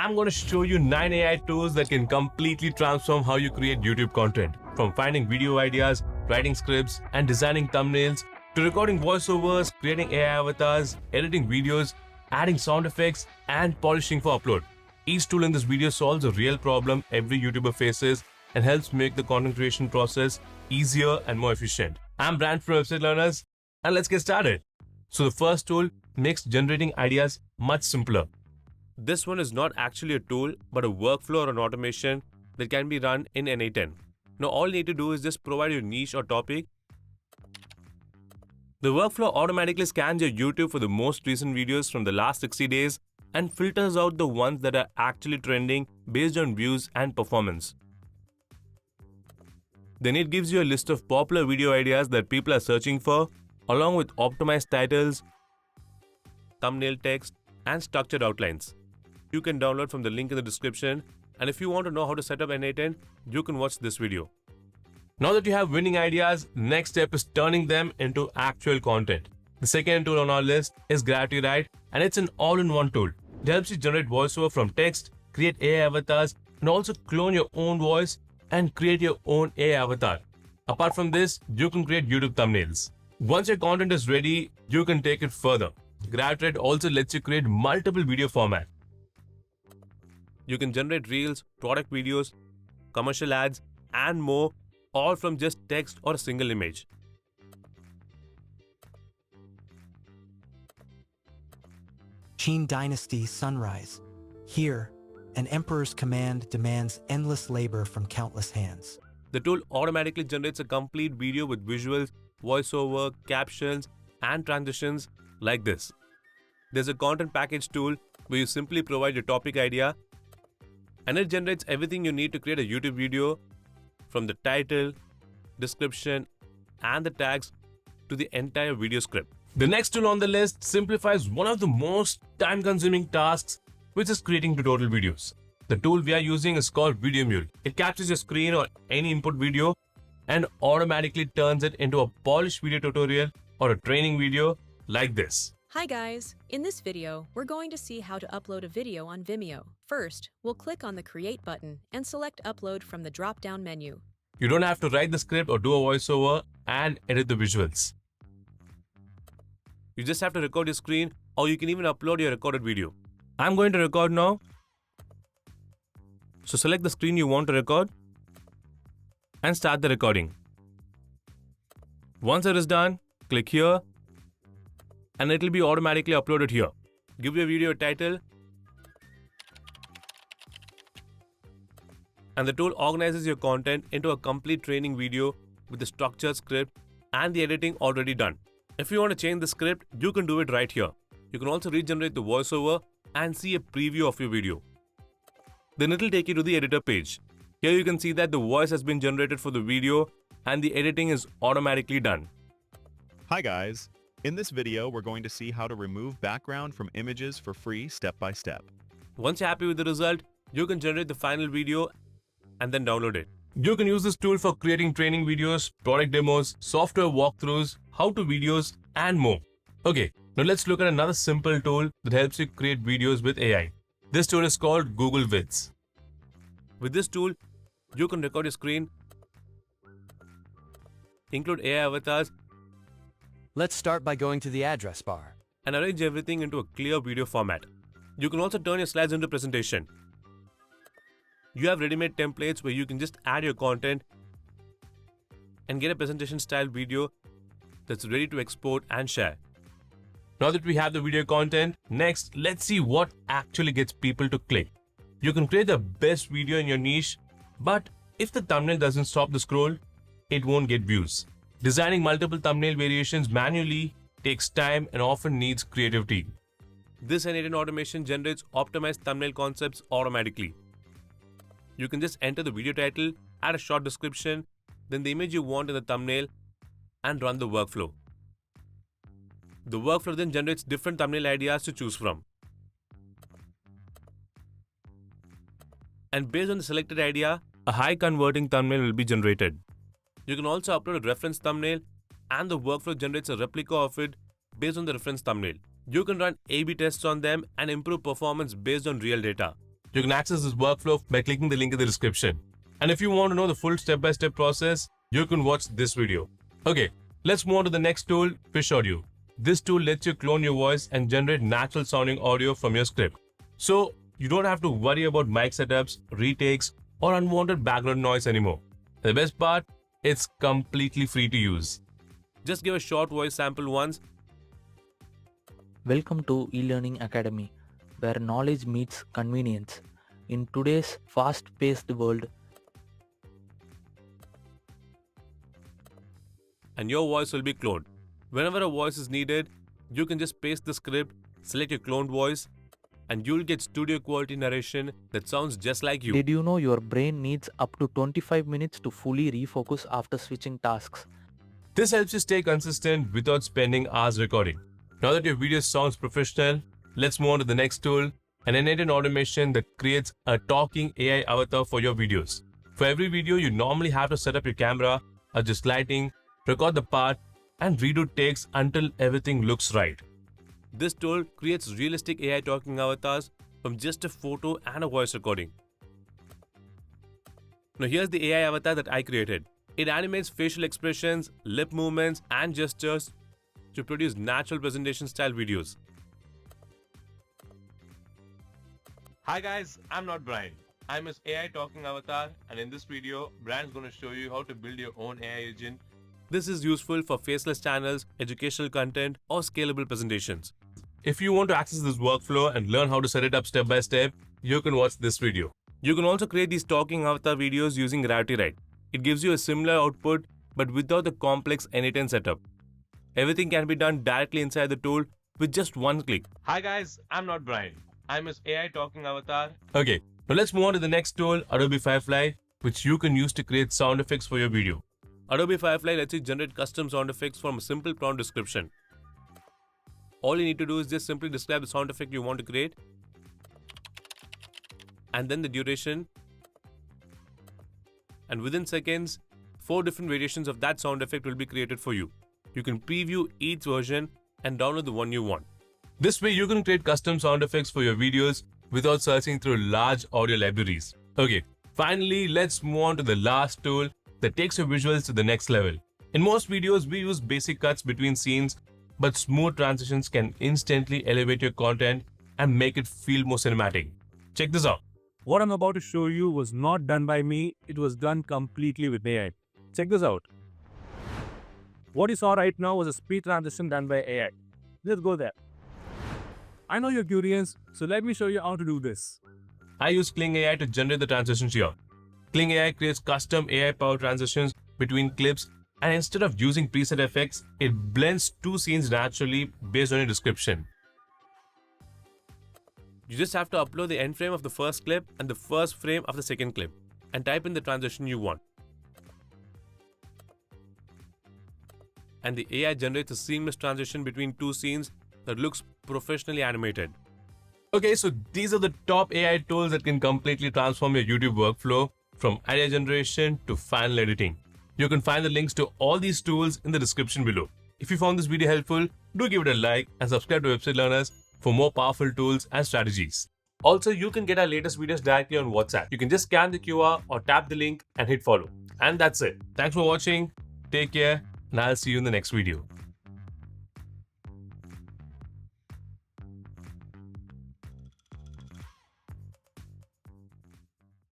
I'm going to show you 9 AI tools that can completely transform how you create YouTube content. From finding video ideas, writing scripts, and designing thumbnails, to recording voiceovers, creating AI avatars, editing videos, adding sound effects, and polishing for upload. Each tool in this video solves a real problem every YouTuber faces and helps make the content creation process easier and more efficient. I'm Brand from Website Learners, and let's get started. So the first tool makes generating ideas much simpler. This one is not actually a tool, but a workflow or an automation that can be run in n8n. Now all you need to do is just provide your niche or topic. The workflow automatically scans your YouTube for the most recent videos from the last 60 days and filters out the ones that are actually trending based on views and performance. Then it gives you a list of popular video ideas that people are searching for, along with optimized titles, thumbnail text, and structured outlines. You can download from the link in the description, and if you want to know how to set up n8n, you can watch this video. Now that you have winning ideas, next step is turning them into actual content. The second tool on our list is GravityWrite, and it's an all-in-one tool. It helps you generate voiceover from text, create AI avatars, and also clone your own voice and create your own AI avatar. Apart from this, you can create YouTube thumbnails. Once your content is ready, you can take it further. GravityWrite also lets you create multiple video formats. You can generate reels, product videos, commercial ads, and more, all from just text or a single image. Qin Dynasty Sunrise. Here, an emperor's command demands endless labor from countless hands. The tool automatically generates a complete video with visuals, voiceover, captions, and transitions like this. There's a content package tool where you simply provide your topic idea, and it generates everything you need to create a YouTube video, from the title, description, and the tags to the entire video script. The next tool on the list simplifies one of the most time-consuming tasks, which is creating tutorial videos. The tool we are using is called VideoMule. It captures your screen or any input video and automatically turns it into a polished video tutorial or a training video like this. Hi guys! In this video, we're going to see how to upload a video on Vimeo. First, we'll click on the Create button and select Upload from the drop-down menu. You don't have to write the script or do a voiceover and edit the visuals. You just have to record your screen, or you can even upload your recorded video. I'm going to record now. So select the screen you want to record and start the recording. Once it is done, click here and it will be automatically uploaded here. Give your video a title and the tool organizes your content into a complete training video with the structured script and the editing already done. If you want to change the script, you can do it right here. You can also regenerate the voiceover and see a preview of your video. Then it will take you to the editor page. Here you can see that the voice has been generated for the video and the editing is automatically done. Hi guys! In this video, we're going to see how to remove background from images for free step by step. Once you're happy with the result, you can generate the final video and then download it. You can use this tool for creating training videos, product demos, software walkthroughs, how-to videos, and more. Okay, now let's look at another simple tool that helps you create videos with AI. This tool is called Google Vids. With this tool, you can record your screen, include AI avatars, Let's start by going to the address bar. and arrange everything into a clear video format. You can also turn your slides into a presentation. You have ready-made templates where you can just add your content and get a presentation style video that's ready to export and share. Now that we have the video content, next let's see what actually gets people to click. You can create the best video in your niche, but if the thumbnail doesn't stop the scroll, it won't get views. Designing multiple thumbnail variations manually takes time and often needs creativity. This n8n automation generates optimized thumbnail concepts automatically. You can just enter the video title, add a short description, then the image you want in the thumbnail, and run the workflow. The workflow then generates different thumbnail ideas to choose from. And based on the selected idea, a high converting thumbnail will be generated. You can also upload a reference thumbnail and the workflow generates a replica of it based on the reference thumbnail. You can run A/B tests on them and improve performance based on real data. You can access this workflow by clicking the link in the description. And if you want to know the full step-by-step process, you can watch this video. Okay, let's move on to the next tool, Fish Audio. This tool lets you clone your voice and generate natural sounding audio from your script. So you don't have to worry about mic setups, retakes, or unwanted background noise anymore. The best part, it's completely free to use. Just give a short voice sample once. Welcome to eLearning Academy, where knowledge meets convenience. In today's fast-paced world, And your voice will be cloned. Whenever a voice is needed, you can just paste the script, select your cloned voice, and you'll get studio quality narration that sounds just like you. did you know your brain needs up to 25 minutes to fully refocus after switching tasks? This helps you stay consistent without spending hours recording. Now that your video sounds professional, let's move on to the next tool, an innate automation that creates a talking AI avatar for your videos. For every video, you normally have to set up your camera, adjust lighting, record the part, and redo takes until everything looks right. This tool creates realistic AI talking avatars from just a photo and a voice recording. Now here's the AI avatar that I created. It animates facial expressions, lip movements, and gestures to produce natural presentation style videos. Hi guys, I'm not Brian. I'm his AI talking avatar, and in this video, Brian's going to show you how to build your own AI agent. This is useful for faceless channels, educational content, or scalable presentations. If you want to access this workflow and learn how to set it up step by step, you can watch this video. You can also create these talking avatar videos using GravityWrite. It gives you a similar output, but without the complex N8N setup. Everything can be done directly inside the tool with just one click. Hi guys, I'm not Brian. I'm his AI talking avatar. Okay, now let's move on to the next tool, Adobe Firefly, which you can use to create sound effects for your video. Adobe Firefly lets you generate custom sound effects from a simple prompt description. All you need to do is just simply describe the sound effect you want to create, and then the duration, and within seconds, 4 different variations of that sound effect will be created for you. You can preview each version and download the one you want. This way you can create custom sound effects for your videos without searching through large audio libraries. Okay, finally let's move on to the last tool that takes your visuals to the next level. In most videos, we use basic cuts between scenes, but smooth transitions can instantly elevate your content and make it feel more cinematic. Check this out. What I'm about to show you was not done by me, it was done completely with AI. Check this out. What you saw right now was a speed transition done by AI. Let's go there. I know you're curious, so let me show you how to do this. I use Kling AI to generate the transitions here. Kling AI creates custom AI-powered transitions between clips, and instead of using preset effects, it blends 2 scenes naturally based on your description. You just have to upload the end frame of the first clip and the first frame of the second clip, and type in the transition you want. And the AI generates a seamless transition between 2 scenes that looks professionally animated. Okay, so these are the top AI tools that can completely transform your YouTube workflow, from idea generation to final editing. You can find the links to all these tools in the description below. If you found this video helpful, do give it a like and subscribe to Website Learners for more powerful tools and strategies. Also, you can get our latest videos directly on WhatsApp. You can just scan the QR or tap the link and hit follow. And that's it. Thanks for watching. Take care, and I'll see you in the next video.